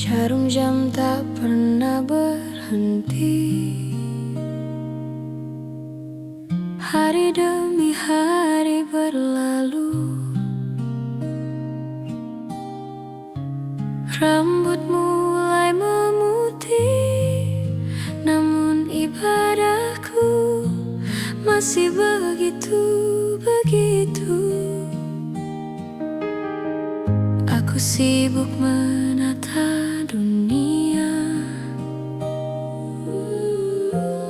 Jarum jam tak pernah berhenti. Hari demi hari berlalu. Rambut mulai memutih, namun ibadahku masih begitu-begitu. Aku sibuk menata dunia,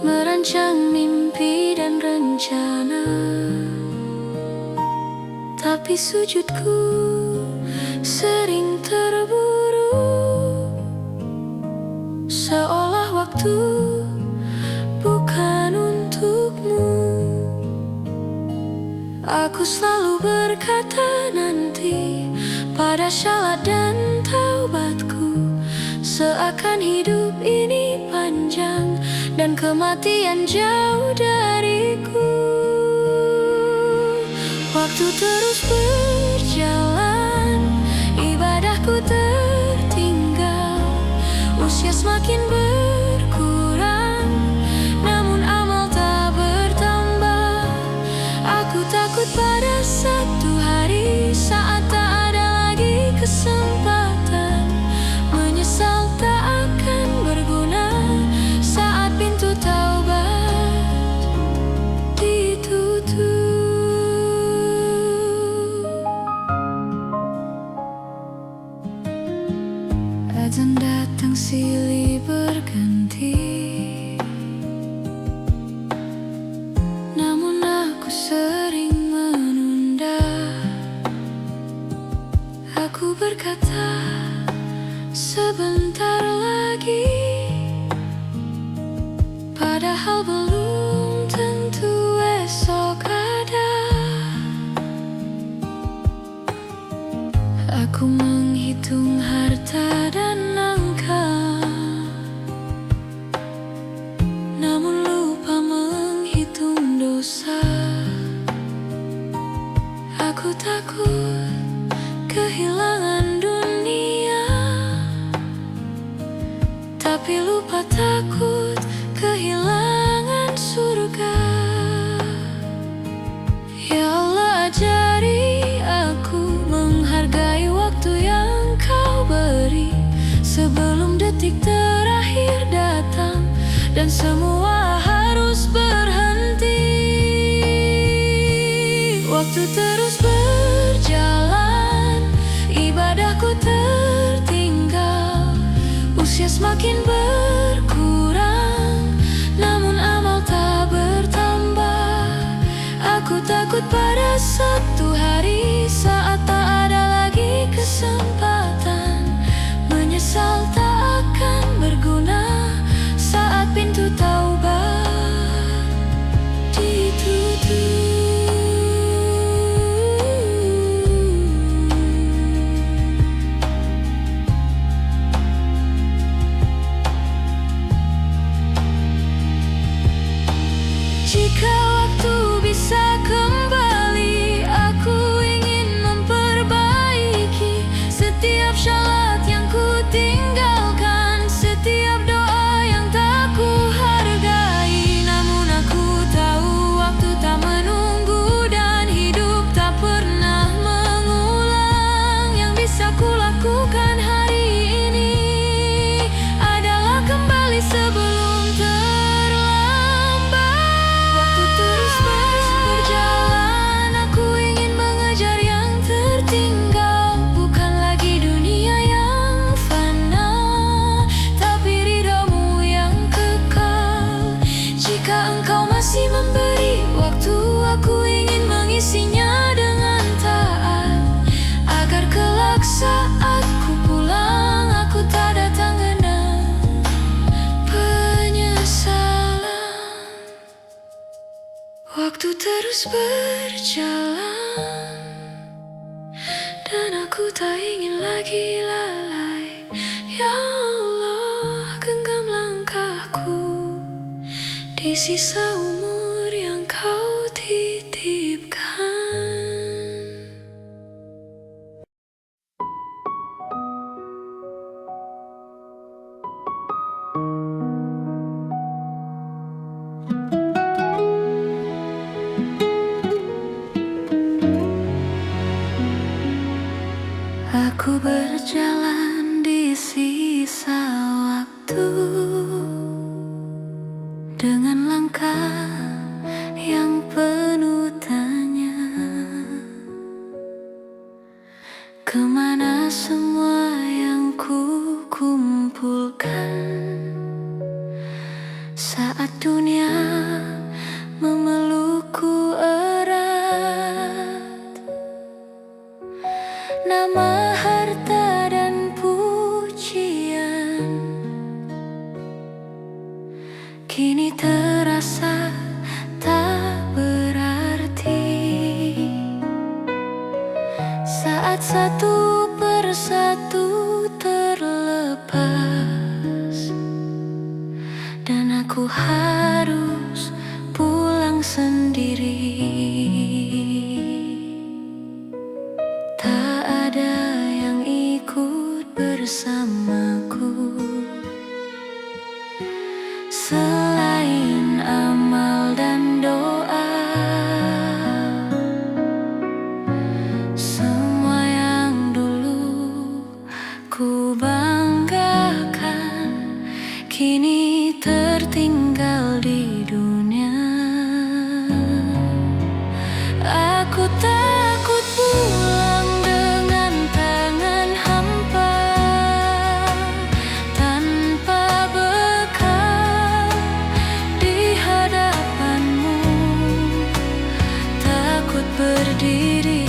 merancang mimpi dan rencana. Tapi sujudku sering terburu, seolah waktu bukan untukmu. Aku selalu berkata nanti pada syalat dan taubatku, seakan hidup ini panjang dan kematian jauh dariku. Waktu terus berjalan, ibadahku tertinggal. Usia semakin berkurang, namun amal tak bertambah. Aku takut pada satu hari saat tak ada lagi kesempatan, menyesal tak akan berguna saat pintu taubat ditutup. Azan datang silih berganti, namun aku sering menunda. Aku berkata sebentar lagi, padahal belum tentu esok ada. Aku menghitung harta dan angka, namun lupa menghitung dosa. Aku takut kehilangan dunia, tapi lupa takut kehilangan surga. Ya Allah, ajari aku menghargai waktu yang Kau beri, sebelum detik terakhir datang dan semua harus berhenti. Waktu terus berjalan, ibadahku tertinggal. Usia semakin berkurang, namun amal tak bertambah. Aku takut pada satu hari saat tak ada lagi kesempatan, menyesal tak akan berguna saat pintu taubat ditutup. Jika waktu bisa kembali, aku ingin memperbaiki setiap syarat yang ku tinggalkan, setiap doa yang tak ku hargai. Namun aku tahu waktu tak menunggu dan hidup tak pernah mengulang. Yang bisa ku lakukan hari ini adalah kembali sebelum terlambat. Waktu terus berjalan, aku ingin mengejar yang tertinggal. Bukan lagi dunia yang fana, tapi ridhamu yang kekal. Jika Engkau masih memberi waktu, aku ingin mengisinya dengan taat, agar kelak saat ku pulang, aku tak datang genang penyesalan. Waktu terus berjalan, dan aku tak ingin lagi lalai. Ya Allah, genggam langkahku di sisa umur yang Kau titipkan. Aku berjalan di sisa waktu dengan langkah yang penuh tanya, kemana semua yang ku kumpulkan saat dunia memelukku erat. Nama, harta, dan pujian kini terasa tak berarti saat satu persatu terlepas dan aku harus pulang sendiri. Tak ada yang ikut bersamaku selain amal dan doa. Semua yang dulu ku banggakan kini tertinggal di dunia. Aku takut pulang dengan tangan hampa, tanpa bekal di hadapanmu. Takut berdiri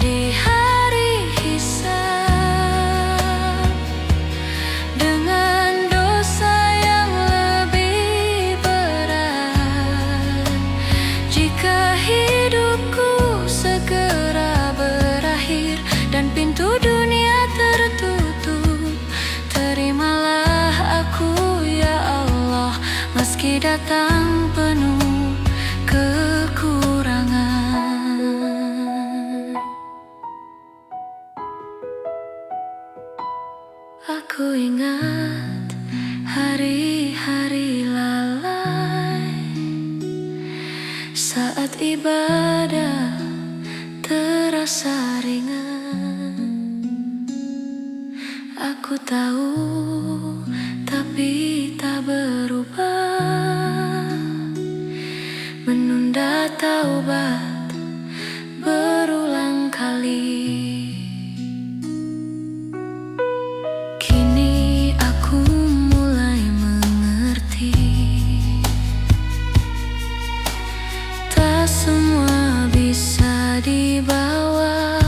di hari hisab dengan dosa yang lebih berat. Jika hidupku segera berakhir dan pintu dunia tertutup, terimalah aku ya Allah, meski datang penuh kekurangan. Aku ingat hari-hari lalai saat ibadah terasa ringan. Aku tahu tapi tak berubah, menunda taubat berulang kali. Kini aku mulai mengerti, tak semua bisa dibawa,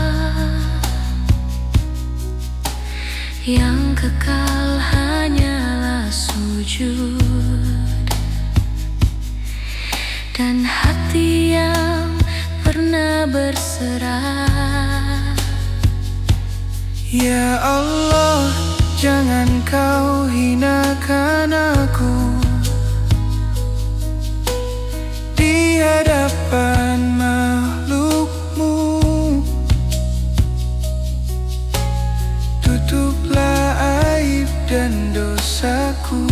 yang kekal hanyalah sujud dan hati yang pernah berserah. Ya Allah, jangan kau hinakan aku di hadapan makhlukmu. Tutuplah aib dan dosaku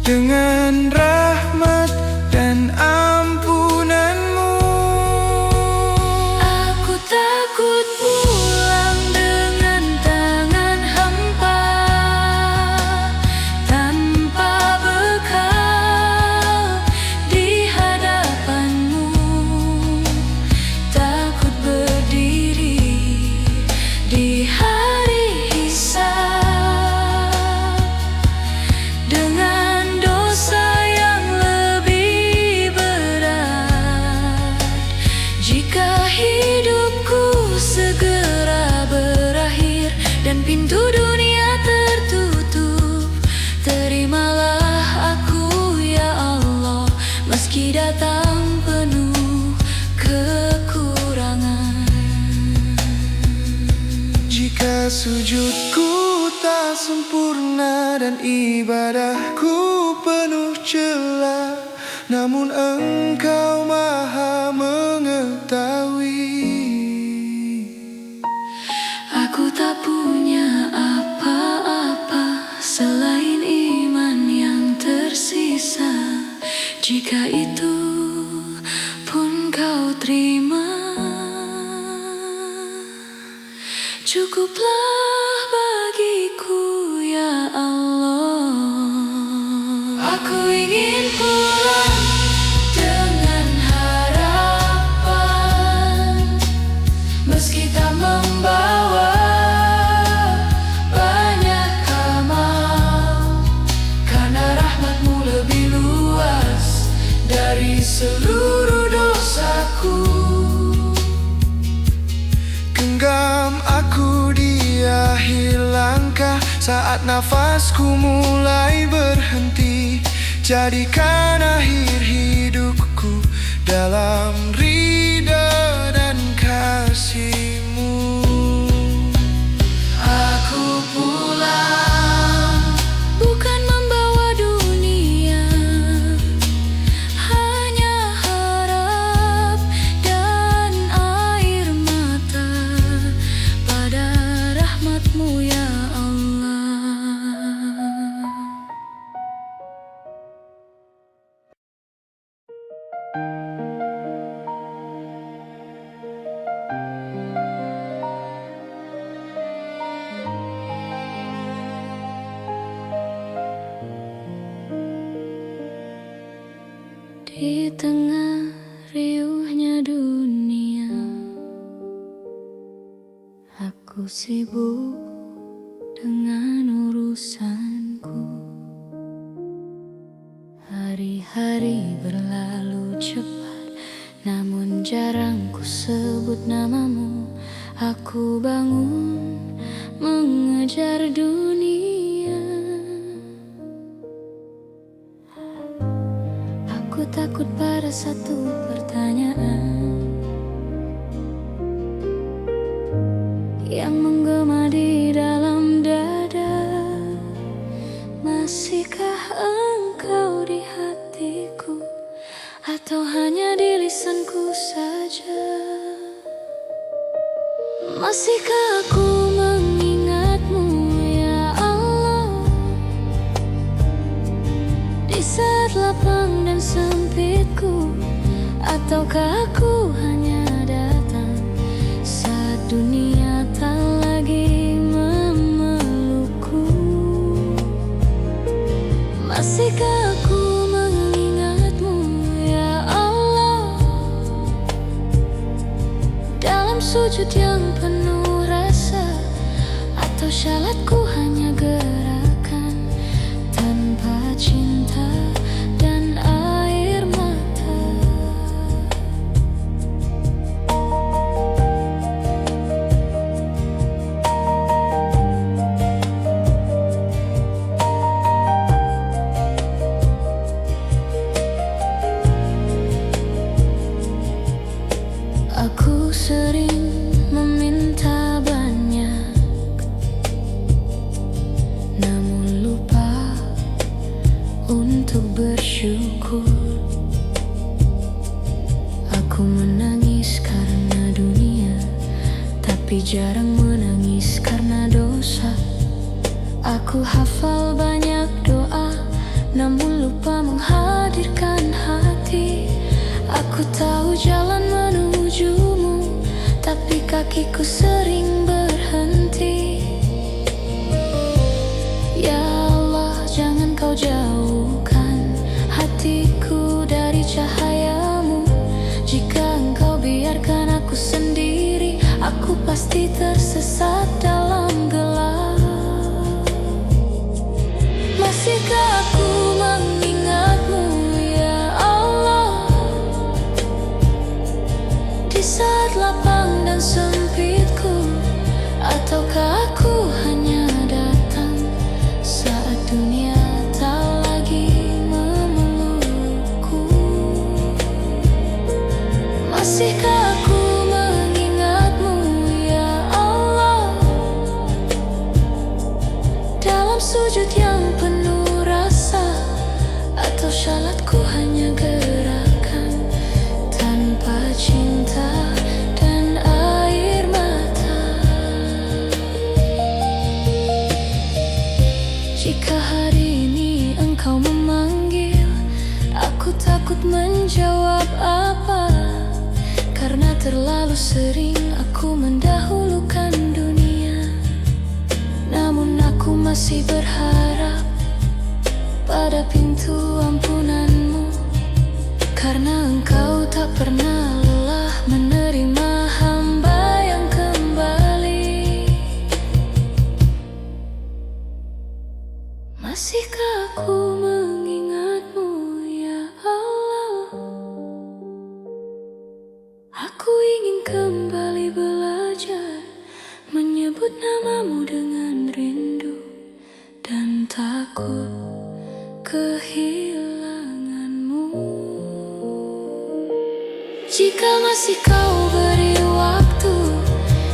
dengan rahmat dan ampunanmu. Aku takut pulang dengan tangan hampa, tanpa bekal di hadapanmu. Takut berdiri di hari hisab dengan dosa yang lebih berat. Jika hidupku segera berakhir dan pintu dunia tertutup, terimalah aku ya Allah, meski datang penuh kekurangan. Jika sujudku tak sempurna dan ibadahku penuh celah, namun Engkau Maha mengetahui. Aku tak punya apa-apa selain iman yang tersisa. Jika itu pun kau terima, Cukuplah bagiku ya Allah. Aku ingin pulang dengan harapan, meski tak membawa banyak amal, karena rahmat-Mu lebih luas dari seluruh dosaku. Genggam aku di akhir langkah, saat nafasku mulai berhenti. Jadikan akhir hidupku dalam ridha dan kasih-Mu. Aku pulang bukan membawa dunia, hanya harap dan air mata pada rahmat-Mu ya Allah. Di tengah riuhnya dunia, aku sibuk dengan urusanku. Hari-hari berlalu cepat, namun jarang ku sebut namamu. Aku bangun mengejar dunia. Aku takut pada satu pertanyaan yang menggema di dalam dada. Masihkah Engkau di hatiku, atau hanya di lisanku saja? Masihkah aku mengingat-Mu ya Allah, di saat lapang dan sempitku? Ataukah aku hanya datang saat dunia tak lagi memelukku? Masihkah aku mengingat-Mu ya Allah, dalam sujud yang penuh rasa? Atau syalatku hanya gerakan tanpa cinta dan air mata? Aku sering meminta banyak, namun lupa untuk bersyukur. Aku menangis karena dunia, tapi jarang menangis karena dosa. Aku hafal banyak doa, namun lupa menghadirkan hati. Aku tahu jalan menuju-Mu, tapi kakiku sering berhenti. Ya Allah, jangan Kau jauhkan hatiku dari cahaya-Mu. Jika Engkau biarkan aku sendiri, aku pasti tersesat dalam gelap. Masihkah aku mengingat-Mu ya Allah, di saat lapang dan sempitku? Ataukah aku hanya datang saat dunia tak lagi memelukku? Masihkah aku mengingat-Mu ya Allah, dalam sujud yang penuh rasa? Atau syalatku hanya gerakan tanpa cinta dan air mata? Jika hari ini Engkau memanggil, aku takut menjawab apa, karena terlalu sering aku mendahulukan dunia. pintu ampunanmu, karena Engkau tak pernah lelah menerima hamba yang kembali. Masihkah aku mengingatmu, ya Allah? Aku ingin kembali belajar menyebut namamu dengan rindu dan takut kehilanganmu. Jika masih kau beri waktu,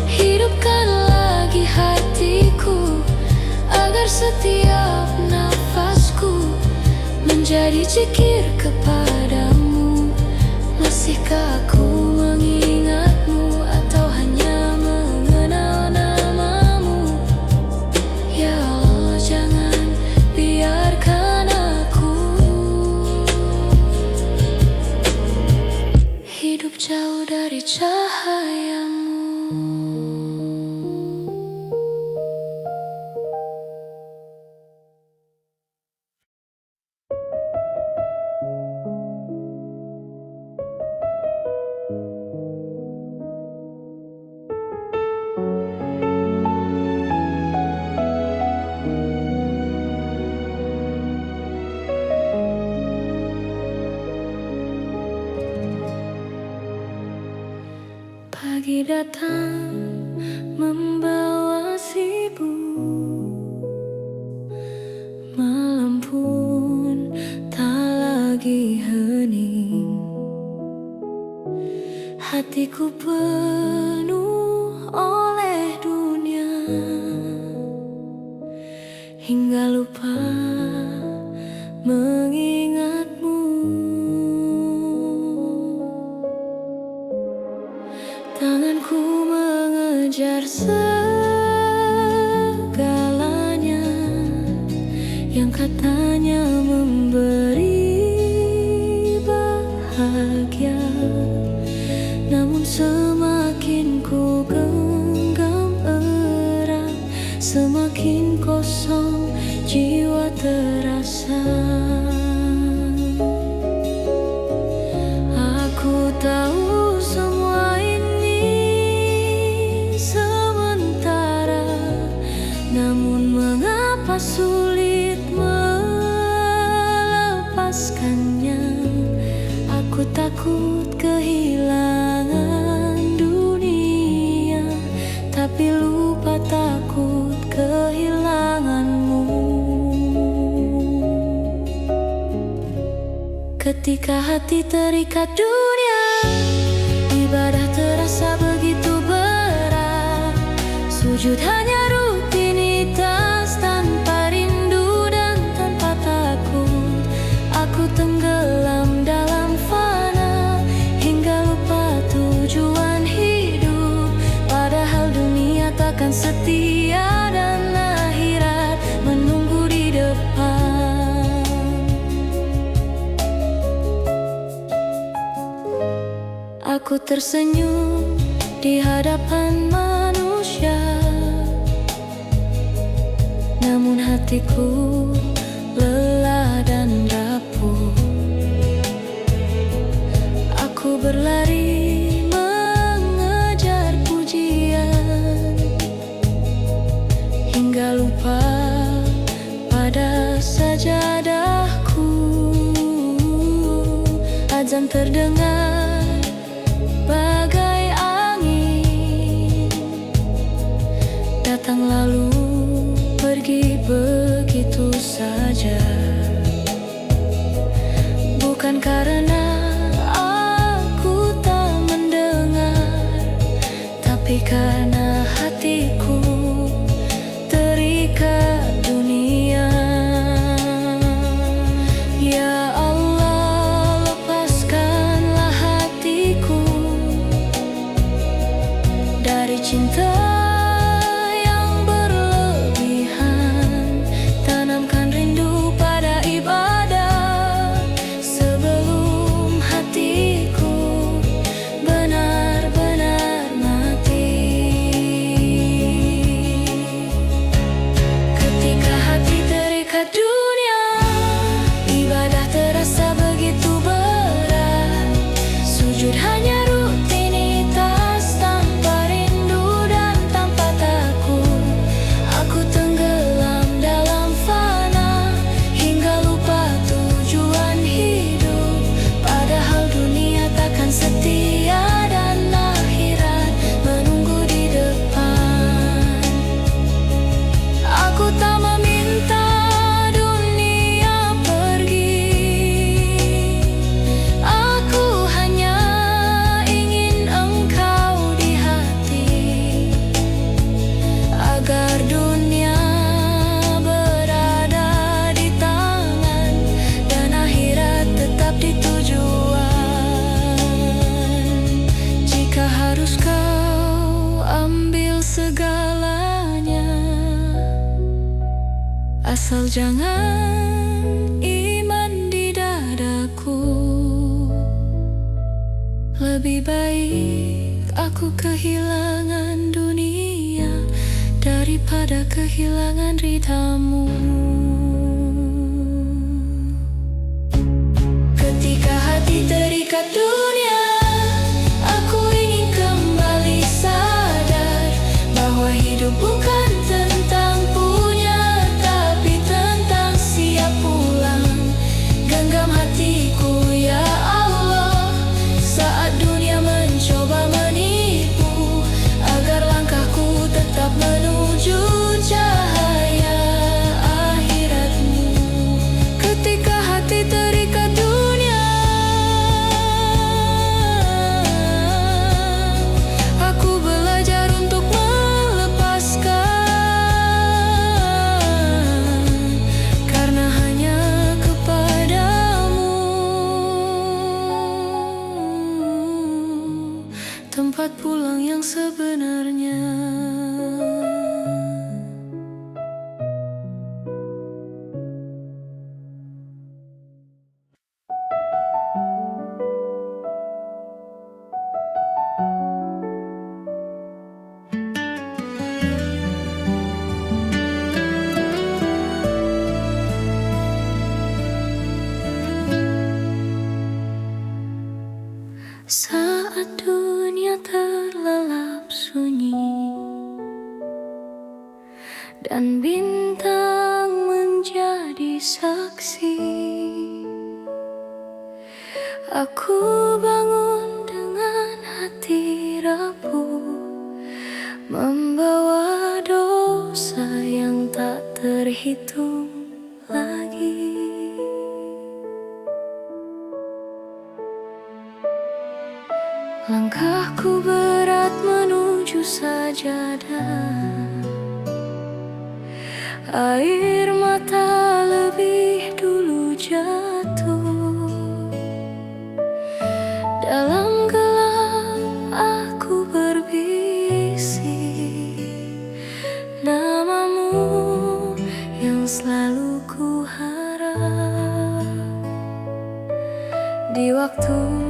hidupkan lagi hatiku, agar setiap nafasku menjadi zikir kepadamu. Masihkah aku mengingatmu, atau hanya mengenal namamu? Ya Allah, jangan biarkan aku hidup jauh dari cahayamu. Pagi datang membawa sibuk, malam pun tak lagi hening. Hatiku penuh oleh dunia, hingga lupa mengingatmu. Tanganku mengejar segalanya yang katanya memberi bahagia, namun semakin ku genggam erat, semakin kosong jiwa terasa. Aku tahu semua namun mengapa sulit melepaskannya? Aku takut kehilangan dunia, tapi lupa takut kehilanganmu. Ketika hati terikat dunia, ibadah terasa begitu berat. Sujud hanya rutinitas, tanpa rindu dan tanpa takut. Aku tenggelam dalam fana, hingga lupa tujuan hidup. Padahal dunia takkan setia, dan akhirat menunggu di depan. Aku tersenyum di hadapan manusia, namun hatiku lelah dan rapuh. Aku berlari mengejar pujian, hingga lupa pada sajadahku. Azan terdengar bagai angin, datang lalu pergi begitu saja. Bukan karena aku tak mendengar, tapi karena hatiku terikat dunia. Ya Allah, lepaskanlah hatiku dari cinta yang berlebihan. Tanamkan rindu pada ibadah sebelum hatiku benar-benar mati. Ketika hati terikat dunia, ibadah Asal jangan iman di dadaku. Lebih baik aku kehilangan dunia daripada kehilangan ritamu. Ketika hati terikat dunia, aku ingin kembali sadar bahwa hidup bukan tentang punya, tapi tentang siap pulang. Genggam hatiku ya Allah, saat dunia mencoba menipu, agar langkahku tetap menuju cahaya akhiratmu. Ketika hati terikat dunia, aku belajar untuk melepaskan, karena hanya kepadamu tempat pulang yang sebenarnya. Saat dunia terlelap sunyi dan bintang menjadi saksi, aku bangun dengan hati rapuh, membawa dosa yang tak terhitung lagi. Langkahku berat menuju sajadah, air mata lebih dulu jatuh. Dalam gelap aku berbisik namamu yang selalu ku harap. Di waktu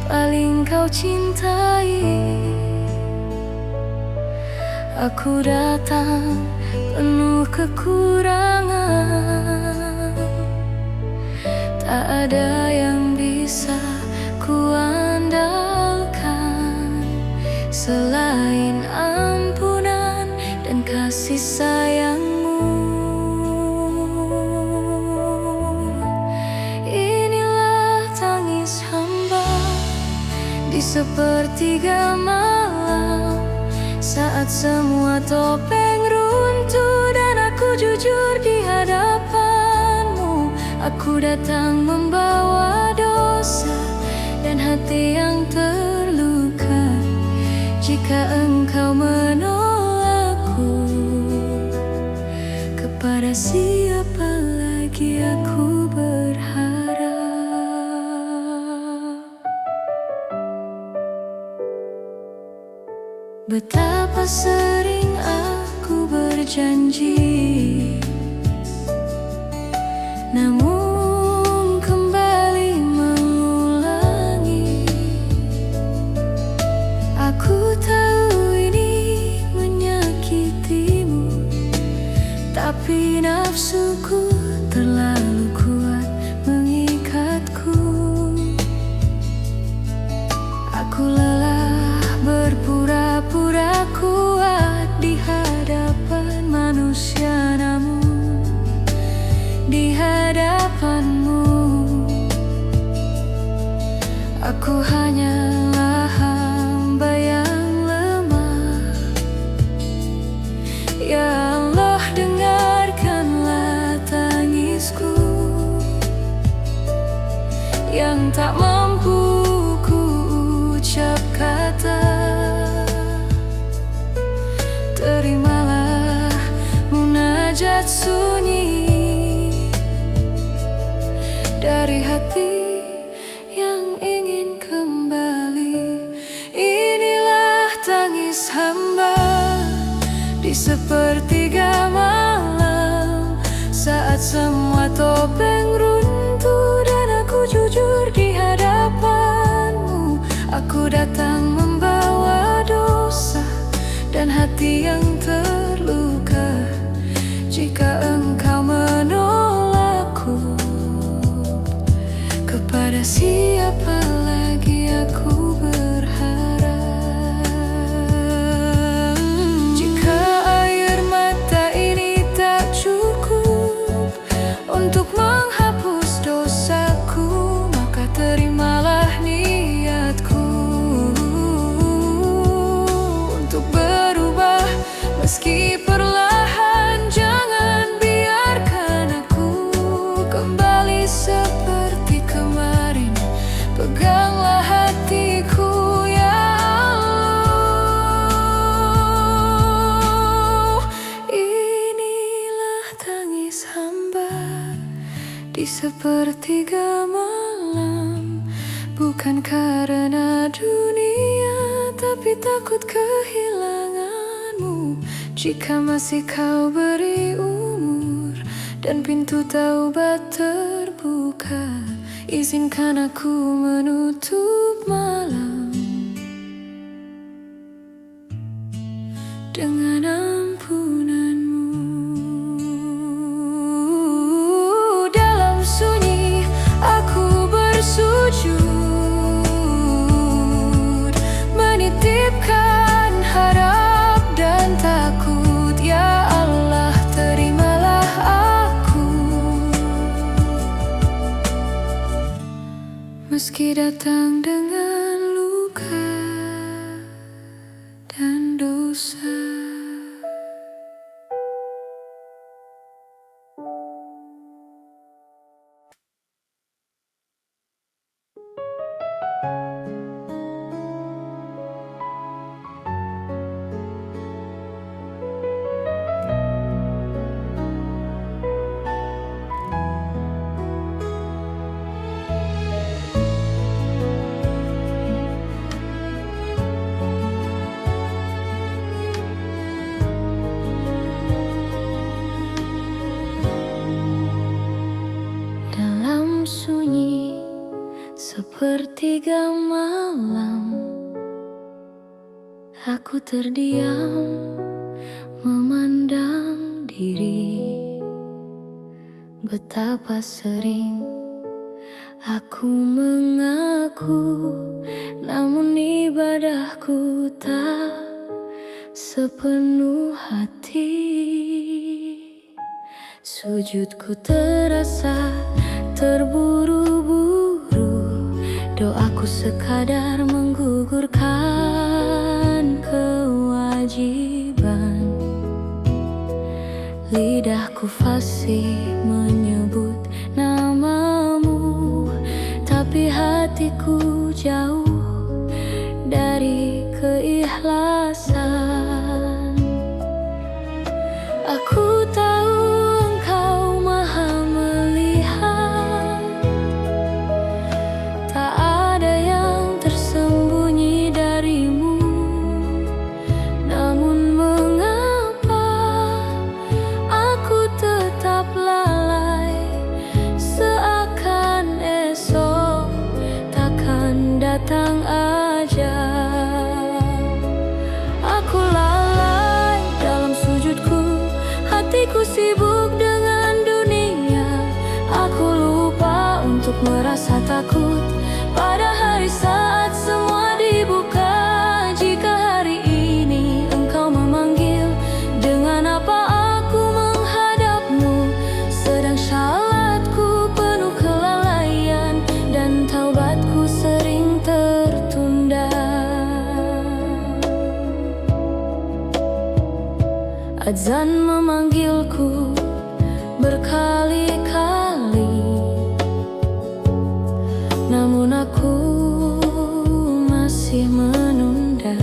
paling kau cintai, aku datang penuh kekurangan. Tak ada yang bisa kuandalkan selain ampunan dan kasih sayangmu. Inilah tangis hamba di sepertiga malam, saat semua topeng runtuh dan aku jujur di hadapanmu. Aku datang membawa dosa dan hati yang terluka. Jika engkau menolakku, kepada siapa lagi aku berharap? Betapa sering aku berjanji, namun kembali mengulangi. Aku tahu ini menyakitimu, tapi nafsuku terlalu kuat mengikatku. Aku lelah berpura-pura kuat di hadapan manusia, namun di hadapanmu aku hanyalah hamba yang lemah. Ya Allah, dengarkanlah tangisku yang tak mampu ku ucap kata. Terimalah munajat sunyi dari hati yang ingin kembali. Inilah tangis hamba di sepertiga malam, Saat semua topeng runtuh dan aku jujur di hadapanmu, aku datang membawa dosa dan hati yang terluka. Jika engkau menolakku, kepada siapa lagi aku berharap? Jika air mata ini tak cukup untuk menghapus dosaku, maka terimalah niatku untuk berubah meski perlahan. Jangan biarkan aku kembali seperti kemarin. Peganglah hatiku ya Allah. Inilah tangis hamba di sepertiga malam, bukan karena dunia, tapi takut kehilanganmu. Jika masih kau beri umur dan pintu taubat terbuka, izinkan aku menutup malam dengan ampunanmu. Dalam sunyi aku bersujud, menitipkan harap dan takut. Ya Allah, terimalah aku, meski datang dengan luka dan dosa. Dalam sunyi sepertiga malam, aku terdiam memandang diri. Betapa sering aku mengaku, namun ibadahku tak sepenuh hati. Sujudku terasa terburu-buru, doaku sekadar menggugurkan kewajiban. Lidahku fasih menyebut namamu, tapi hatiku jauh dari keikhlasan. Aku tahu Engkau Maha melihat, tak ada yang tersembunyi darimu. Namun mengapa aku tetap lalai, seakan esok takkan datang ajal. Aku lalai dalam sujudku, hatiku sibuk dengan dunia. Aku lupa untuk merasa takut pada hari saat semua dibuka. Jika hari ini Engkau memanggil, dengan apa aku menghadapmu? Sedang syalatku penuh kelalaian dan taubatku sering tertunda. Azan memanggilku berkali-kali, namun aku masih menunda.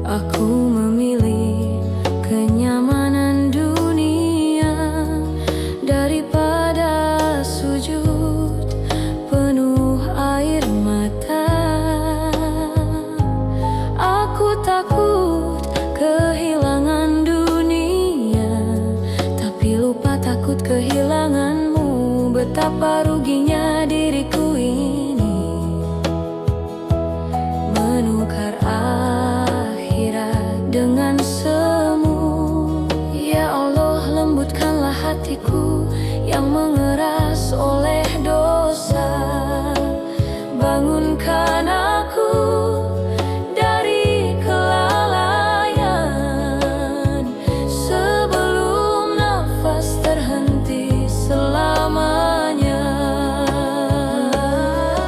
Aku memilih kenyamanan dunia daripada sujud penuh air mata. Aku takut kehilangan dunia, tapi lupa betapa ruginya diriku ini menukar akhirat dengan semu. Ya Allah, lembutkanlah hatiku yang mengeras oleh dosa. Bangunkan aku dari kelalaian sebelum nafas terhenti selamanya.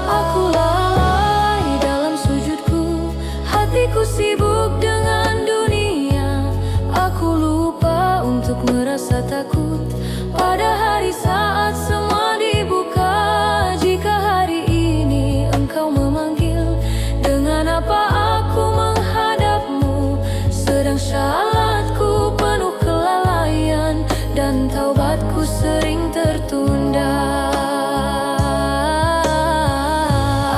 Aku lalai dalam sujudku, hatiku sibuk dengan dunia. Aku lupa untuk merasa takut pada hari saat semua dibuka. Jika hari ini Engkau memanggil, dengan apa aku menghadapmu? Sedang syalatku penuh kelalaian dan taubatku sering tertunda.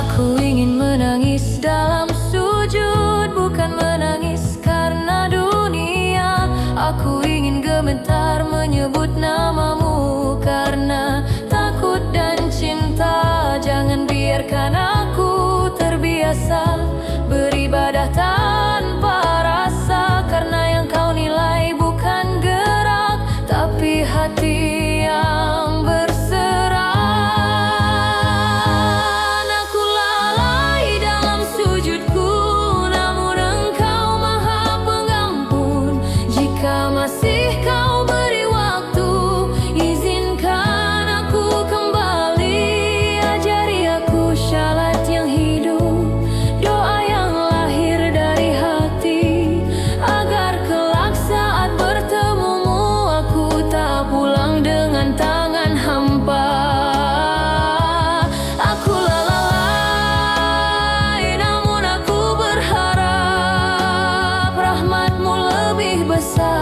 Aku ingin menangis dalam sujud, bukan menangis karena dunia. Aku ingin gemetar menyebut namamu karena takut dan cinta. Jangan biarkan aku terbiasa beribadah tanpa rasa, karena yang kau nilai bukan gerak tapi hati yang berserah. Aku lalai dalam sujudku, namun Engkau Maha Pengampun. Jika masih Kau beri waktu, izinkan aku kembali. Ajari aku syalat yang hidup, doa yang lahir dari hati, agar kelak saat bertemumu aku tak pulang dengan tangan hampa. Aku lalai, namun aku berharap rahmat-Mu lebih besar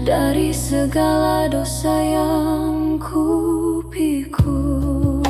dari segala dosa yang ku pikul.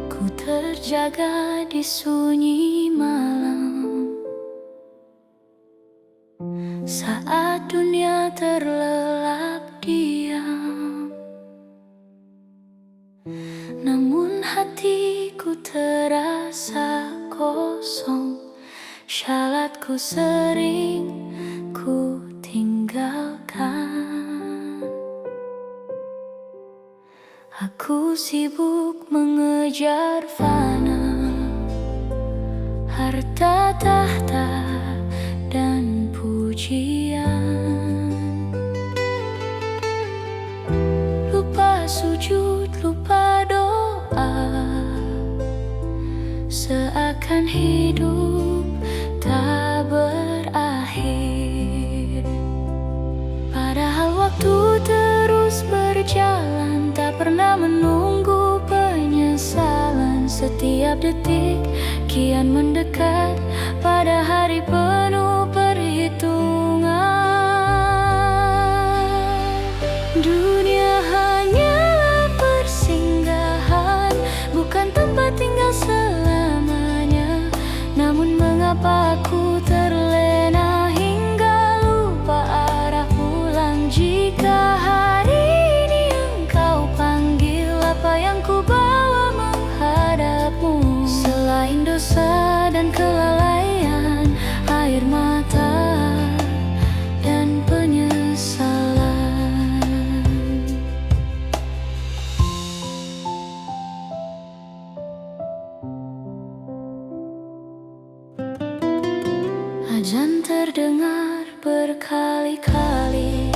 Ku terjaga di sunyi malam saat dunia terlelap diam, namun hatiku terasa kosong. Syalatku sering ku tinggalkan. Aku sibuk mengejar fana, harta tahta dan pujian. Lupa sujud, lupa doa, seakan hidup tak berakhir. Padahal waktu terus berjalan, tak pernah menunggu penyesalan. Setiap detik kian mendekat pada hari penuh perhitungan. Dunia hanyalah persinggahan, bukan tempat tinggal selamanya. Namun mengapa aku terlena hingga lupa arah pulang? Jika hari ini Engkau panggil, apa yang ku bawa menghadapmu? Selain dosa dan kelalaian, air mata dan penyesalan. Azan terdengar berkali-kali,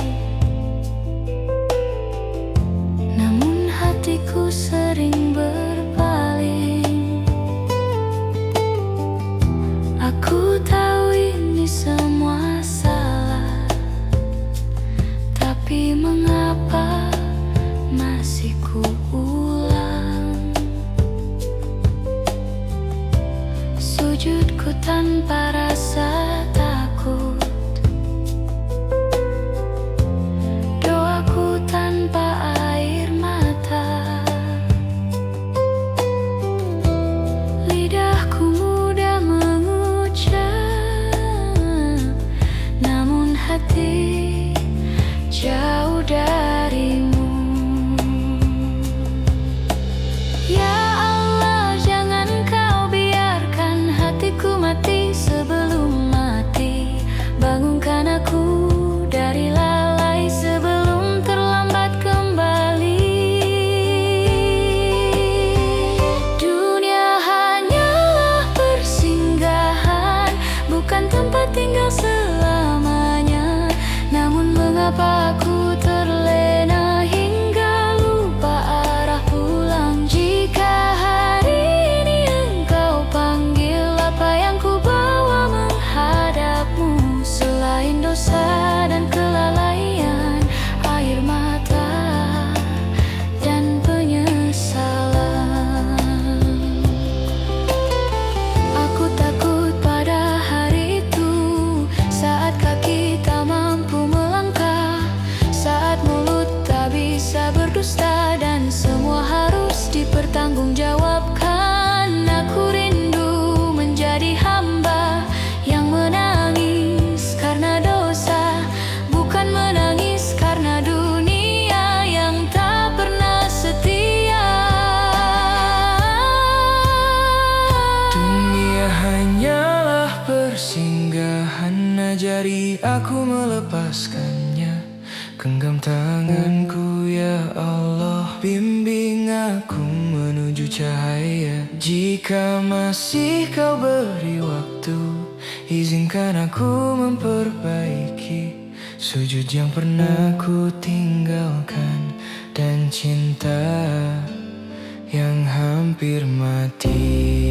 namun hati tempat tinggal selamanya. Namun mengapa aku terlena hingga lupa arah pulang? Jika hari ini engkau panggil, apa yang ku bawa menghadapmu? Selain dosa dan kelalaian, air mata dan penyesalan. Aku takut pada hari itu, saat kaki tak mampu melangkah, saat mulut tak bisa berdusta, dan semua harus dipertanggungjawabkan. Aku rindu menjadi hamba yang menangis karena dosa, bukan menangis karena dunia yang tak pernah setia. Dunia hanyalah persinggahan, ajari aku melepaskannya. Genggam tanganku ya Allah, bimbing aku menuju cahaya. Jika masih kau beri waktu, izinkan aku memperbaiki sujud yang pernah ku tinggalkan, dan cinta yang hampir mati.